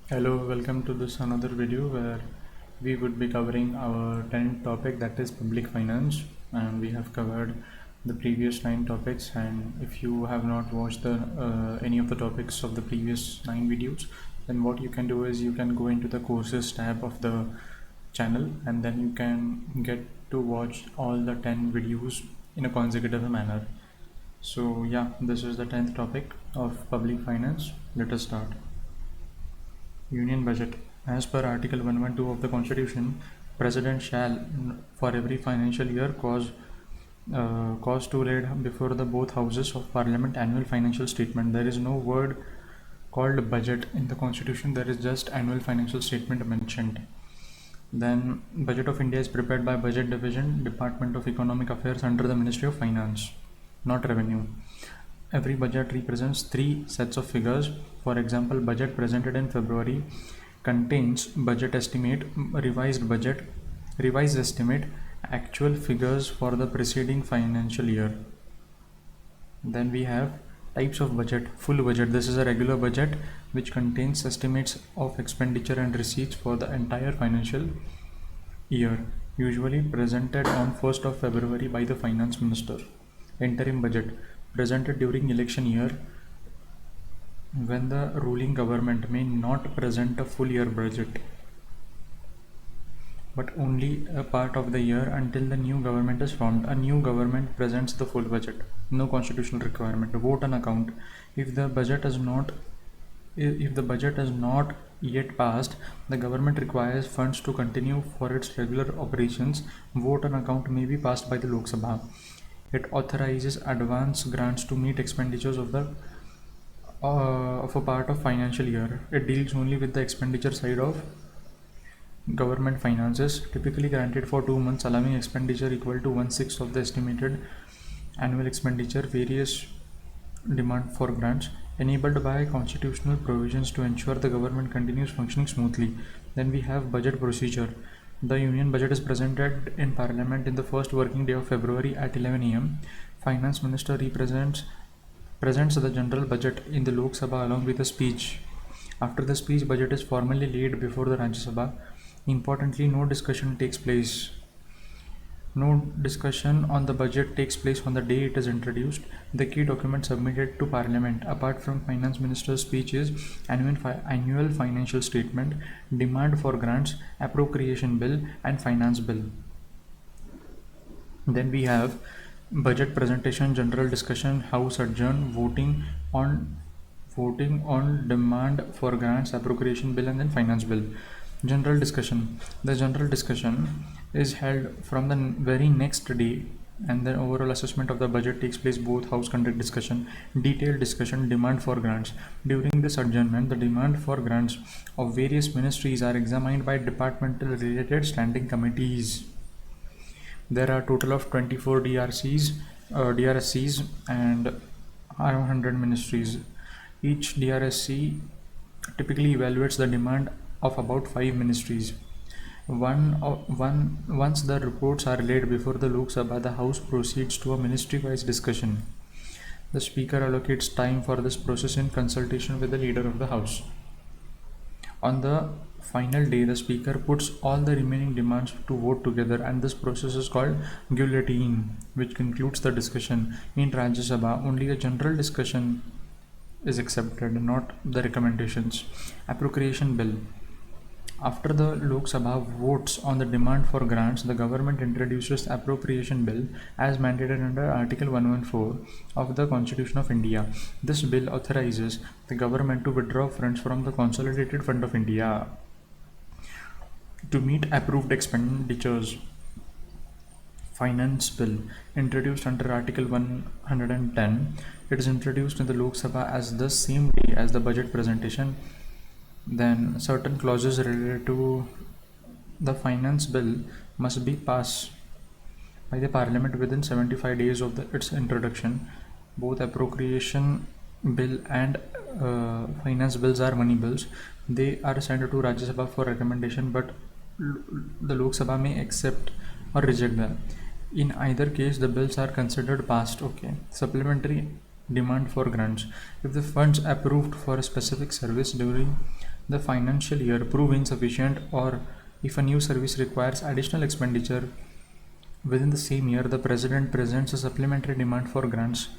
Hello, welcome to this another video where we would be covering our 10th topic, that is public finance, and we have covered the previous 9 topics. And if you have not watched any of the topics of the previous 9 videos, then what you can do is you can go into the courses tab of the channel, and then you can get to watch all the 10 videos in a consecutive manner. So yeah, this is the 10th topic of public finance. Let us start. Union budget. As per Article 112 of the Constitution, President shall, for every financial year, cause to read before the both houses of Parliament annual financial statement. There is no word called budget in the Constitution. There is just annual financial statement mentioned. Then, Budget of India is prepared by Budget Division, Department of Economic Affairs under the Ministry of Finance, not Revenue. Every budget represents 3 sets of figures. For example, budget presented in February contains budget estimate, revised estimate, actual figures for the preceding financial year. Then we have types of budget. Full budget. This is a regular budget which contains estimates of expenditure and receipts for the entire financial year, usually presented on 1st of February by the Finance Minister. Interim budget, presented during election year when the ruling government may not present a full year budget, but only a part of the year until the new government is formed. A new government presents the full budget. No constitutional requirement. Vote on account. If the budget is not yet passed, the government requires funds to continue for its regular operations. Vote on account may be passed by the Lok Sabha. It authorizes advance grants to meet expenditures of a part of financial year. It deals only with the expenditure side of government finances, typically granted for 2 months, allowing expenditure equal to 1/6 of the estimated annual expenditure. Various demand for grants, enabled by constitutional provisions to ensure the government continues functioning smoothly. Then we have budget procedure. The Union budget is presented in Parliament in the first working day of February at 11 am. Finance Minister presents the general budget in the Lok Sabha along with a speech. After the speech, budget is formally laid before the Rajya Sabha. Importantly, no discussion takes place. No discussion on the budget takes place on the day it is introduced. The key document submitted to Parliament, apart from Finance Minister's speech, is annual financial statement, demand for grants, appropriation bill, and finance bill. Then we have budget presentation, general discussion, House adjourn, voting on demand for grants, appropriation bill, and then finance bill. General discussion. The general discussion is held from the very next day, and then overall assessment of the budget takes place. Both house conduct discussion, detailed discussion, demand for grants. During this adjournment, the demand for grants of various ministries are examined by departmental related standing committees. There are a total of 24 DRSCs and around 100 ministries. Each DRSC typically evaluates the demand of about 5 ministries. Once the reports are laid before the Lok Sabha, the House proceeds to a ministry-wise discussion. The Speaker allocates time for this process in consultation with the Leader of the House. On the final day, the Speaker puts all the remaining demands to vote together, and this process is called guillotine, which concludes the discussion. In Rajya Sabha, only a general discussion is accepted, not the recommendations. Appropriation bill. After the Lok Sabha votes on the demand for grants, the government introduces the appropriation bill as mandated under Article 114 of the Constitution of India. This bill authorizes the government to withdraw funds from the Consolidated Fund of India to meet approved expenditures. Finance bill, introduced under Article 110. It is introduced in the Lok Sabha as the same day as the budget presentation. Then certain clauses related to the finance bill must be passed by the Parliament within 75 days of its introduction. Both appropriation bill and finance bills are money bills. They are sent to Rajya Sabha for recommendation, but the Lok Sabha may accept or reject them. In either case, the bills are considered passed. Okay. Supplementary demand for grants. If the funds approved for a specific service during the financial year prove insufficient, or if a new service requires additional expenditure within the same year, the President presents a supplementary demand for grants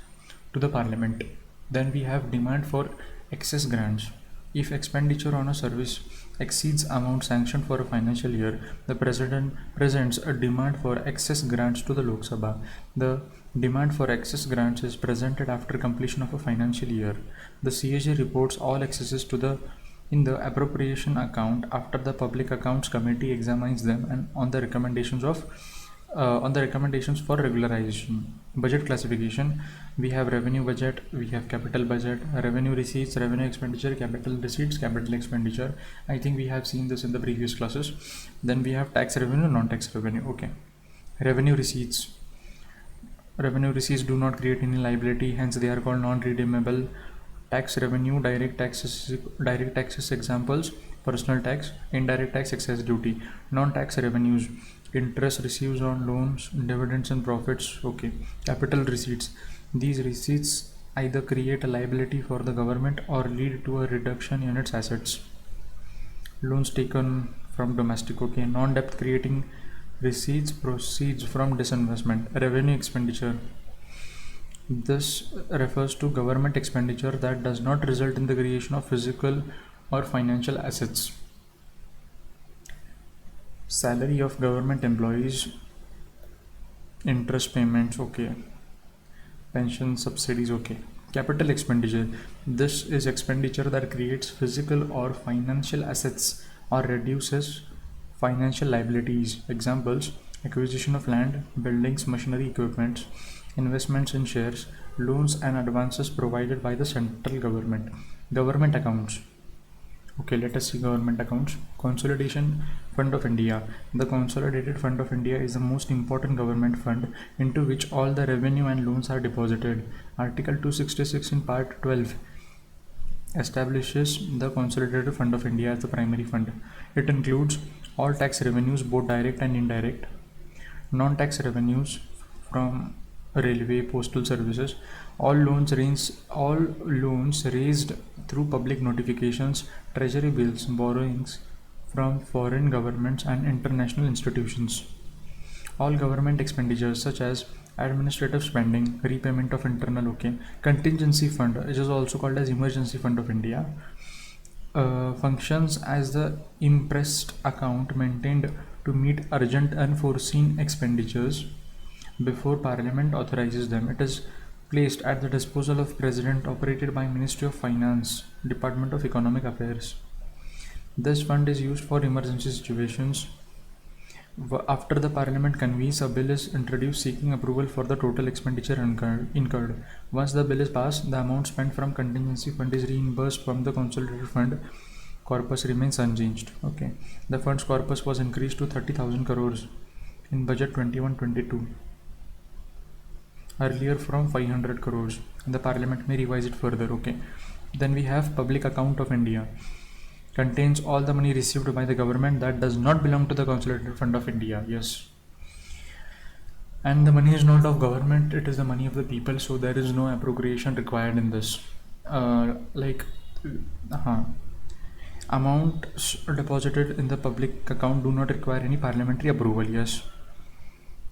to the Parliament. Then we have demand for excess grants. If expenditure on a service exceeds amount sanctioned for a financial year, the President presents a demand for excess grants to the Lok Sabha. The demand for excess grants is presented after completion of a financial year. The CAG reports all excesses to the in the appropriation account after the Public Accounts Committee examines them and on the recommendations for regularization. Budget classification: we have revenue budget, we have capital budget, revenue receipts, revenue expenditure, capital receipts, capital expenditure. I think we have seen this in the previous classes. Then we have tax revenue, non-tax revenue. Okay, revenue receipts. Revenue receipts do not create any liability, hence they are called non-redeemable. Tax revenue, direct taxes examples: personal tax, indirect tax, excess duty. Non-tax revenues: interest received on loans, dividends and profits. Okay. Capital receipts: these receipts either create a liability for the government or lead to a reduction in its assets. Loans taken from domestic. Okay. Non-debt creating receipts: proceeds from disinvestment. Revenue expenditure: this refers to government expenditure that does not result in the creation of physical or financial assets. Salary of government employees, interest payments. Okay. Pension subsidies. Okay. Capital expenditure: this is expenditure that creates physical or financial assets or reduces financial liabilities. Examples: acquisition of land, buildings, machinery, equipment, investments in shares, loans and advances provided by the central government. Government accounts. Okay, let us see government accounts. Consolidation Fund of India. The Consolidated Fund of India is the most important government fund into which all the revenue and loans are deposited. Article 266 in Part 12 establishes the Consolidated Fund of India as the primary fund. It includes all tax revenues, both direct and indirect, non-tax revenues from railway, postal services, all loans raised through public notifications, treasury bills, borrowings from foreign governments and international institutions. All government expenditures such as administrative spending, repayment of internal. Okay. Contingency fund, which is also called as Emergency Fund of India, functions as the impressed account maintained to meet urgent unforeseen expenditures before Parliament authorizes them. It is placed at the disposal of President, operated by Ministry of Finance, Department of Economic Affairs. This fund is used for emergency situations. After the Parliament convenes, a bill is introduced seeking approval for the total expenditure incurred. Once the bill is passed, the amount spent from contingency fund is reimbursed from the consolidated fund. Corpus remains unchanged. Okay. The fund's corpus was increased to 30,000 crores in budget 21-22. Earlier from 500 crores. The Parliament may revise it further. Okay. Then we have Public Account of India. Contains all the money received by the government that does not belong to the Consolidated Fund of India. Yes. And the money is not of government, it is the money of the people, so there is no appropriation required in this. Amounts deposited in the public account do not require any parliamentary approval. Yes.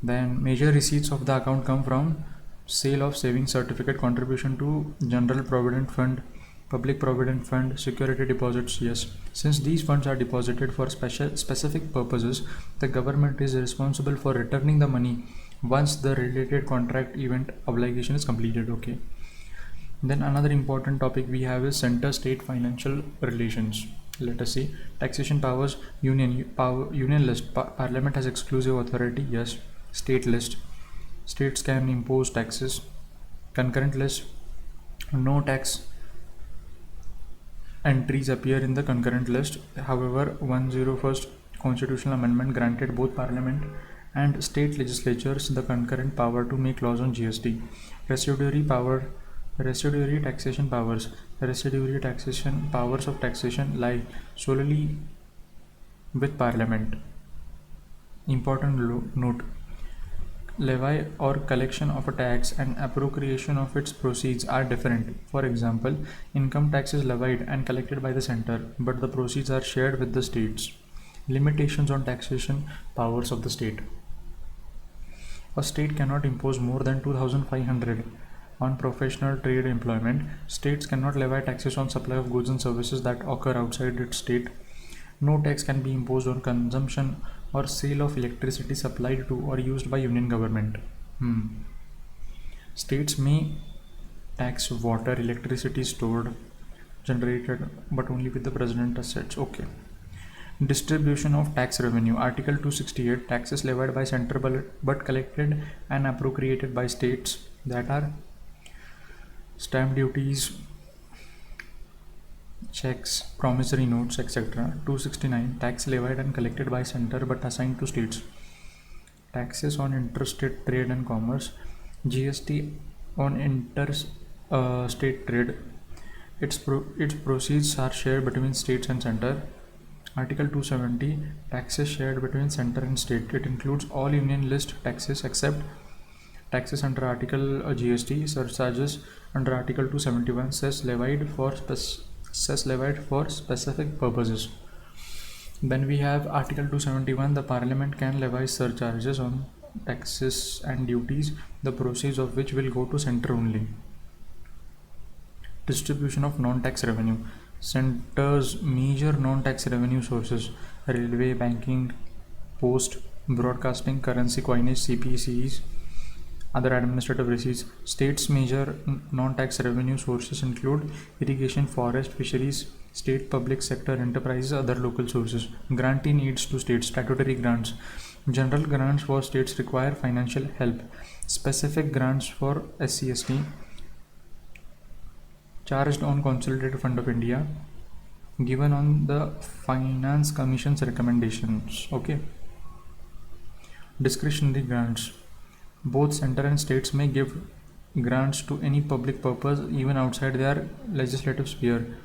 Then major receipts of the account come from sale of savings certificate, contribution to General Provident Fund, Public Provident Fund, security deposits. Yes. Since these funds are deposited for specific purposes, the government is responsible for returning the money once the related contract event obligation is completed. Okay. Then another important topic we have is center-state financial relations. Let us see. Taxation powers: union list. Parliament has exclusive authority. Yes. State list. States can impose taxes. Concurrent list. No tax entries appear in the concurrent list. However, 101st Constitutional Amendment granted both Parliament and state legislatures the concurrent power to make laws on GST. Residuary taxation powers. Residuary taxation powers of taxation lie solely with Parliament. Important note: levy or collection of a tax and appropriation of its proceeds are different. For example, income tax is levied and collected by the center, but the proceeds are shared with the states. Limitations on taxation powers of the state. A state cannot impose more than 2,500 on professional trade employment. States cannot levy taxes on supply of goods and services that occur outside its state. No tax can be imposed on consumption or sale of electricity supplied to or used by union government. States may tax water, electricity stored, generated, but only with the president assets. Okay. Distribution of tax revenue. Article 268. Taxes levied by center but collected and appropriated by states, that are stamp duties, checks, promissory notes, etc. 269. Tax levied and collected by center but assigned to states. Taxes on interstate trade and commerce. GST on interstate trade. Its proceeds are shared between states and center. Article 270. Taxes shared between center and state. It includes all union list taxes except taxes under Article GST, surcharges under Article 271, cess levied for specific purposes. Then we have Article 271. The Parliament can levy surcharges on taxes and duties, the proceeds of which will go to center only. Distribution of non-tax revenue. Center's major non-tax revenue sources: railway, banking, post, broadcasting, currency coinage, CPCs, other administrative receipts. States' major non-tax revenue sources include irrigation, forest, fisheries, state public sector enterprises, other local sources. Grantee needs to states. Statutory grants. General grants for states require financial help. Specific grants for SC/ST charged on Consolidated Fund of India, given on the Finance Commission's recommendations. Okay. Discretionary grants. Both center and states may give grants to any public purpose even outside their legislative sphere.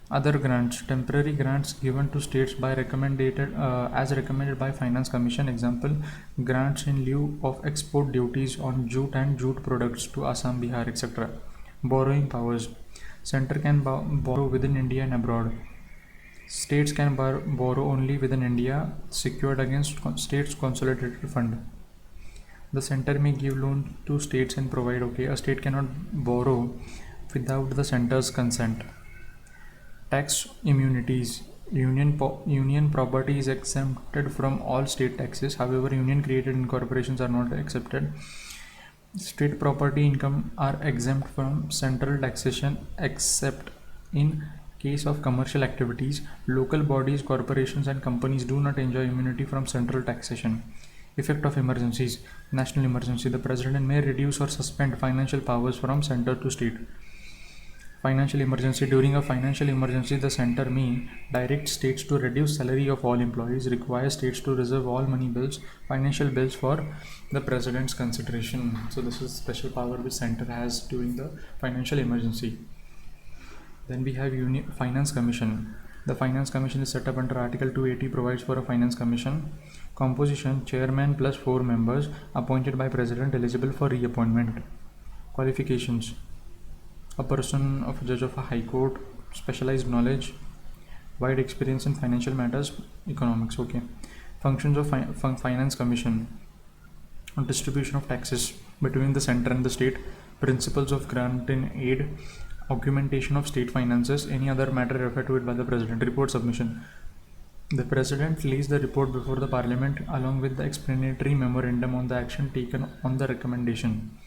Other grants. Temporary grants given to states by as recommended by Finance Commission. Example: grants in lieu of export duties on jute and jute products to Assam, Bihar, etc. Borrowing powers. Center can borrow within India and abroad. States can borrow only within India, secured against states' consolidated fund. The center may give loan to states and provide. Okay, a state cannot borrow without the center's consent. Tax immunities. Union property is exempted from all state taxes. However, union created incorporations are not accepted. State property income are exempt from central taxation except in case of commercial activities. Local bodies, corporations and companies do not enjoy immunity from central taxation. Effect of emergencies. National emergency. The president may reduce or suspend financial powers from center to state. Financial emergency. During a financial emergency, the center may direct states to reduce salary of all employees, require states to reserve all money bills, financial bills for the president's consideration. So this is special power which center has during the financial emergency. Then we have Finance Commission. The Finance Commission is set up under Article 280, provides for a Finance Commission. Composition: chairman plus 4 members appointed by president, eligible for reappointment. Qualifications: a person of a judge of a high court, specialized knowledge, wide experience in financial matters, economics. Okay. Functions of Finance Commission: distribution of taxes between the center and the state, principles of grant and aid, augmentation of state finances, any other matter referred to it by the president. Report submission: the president lays the report before the parliament along with the explanatory memorandum on the action taken on the recommendation.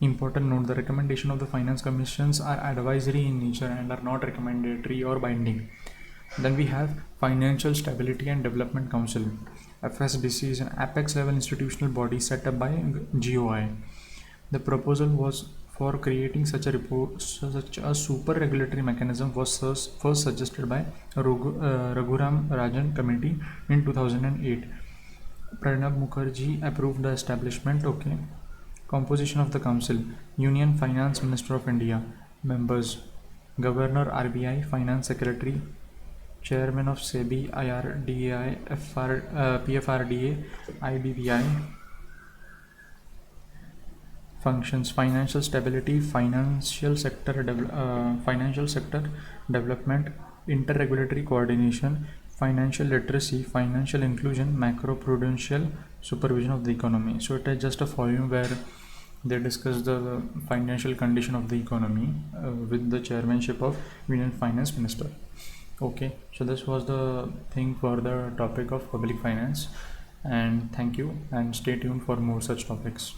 Important note: the recommendation of the Finance Commissions are advisory in nature and are not recommendatory or binding. Then we have Financial Stability and Development Council. FSDC is an apex level institutional body set up by GOI. The proposal was for creating such a super regulatory mechanism was first suggested by Raghuram Rajan Committee in 2008. Pranab Mukherjee approved the establishment. Okay. Composition of the Council: Union Finance Minister of India. Members: Governor RBI, Finance Secretary, Chairman of SEBI, IRDAI, PFRDA, IBPI. Functions: financial stability, financial sector development, interregulatory coordination, financial literacy, financial inclusion, macroprudential supervision of the economy. So it is just a forum where they discuss the financial condition of the economy with the chairmanship of Union Finance Minister. Okay, so this was the thing for the topic of public finance, and thank you, and stay tuned for more such topics.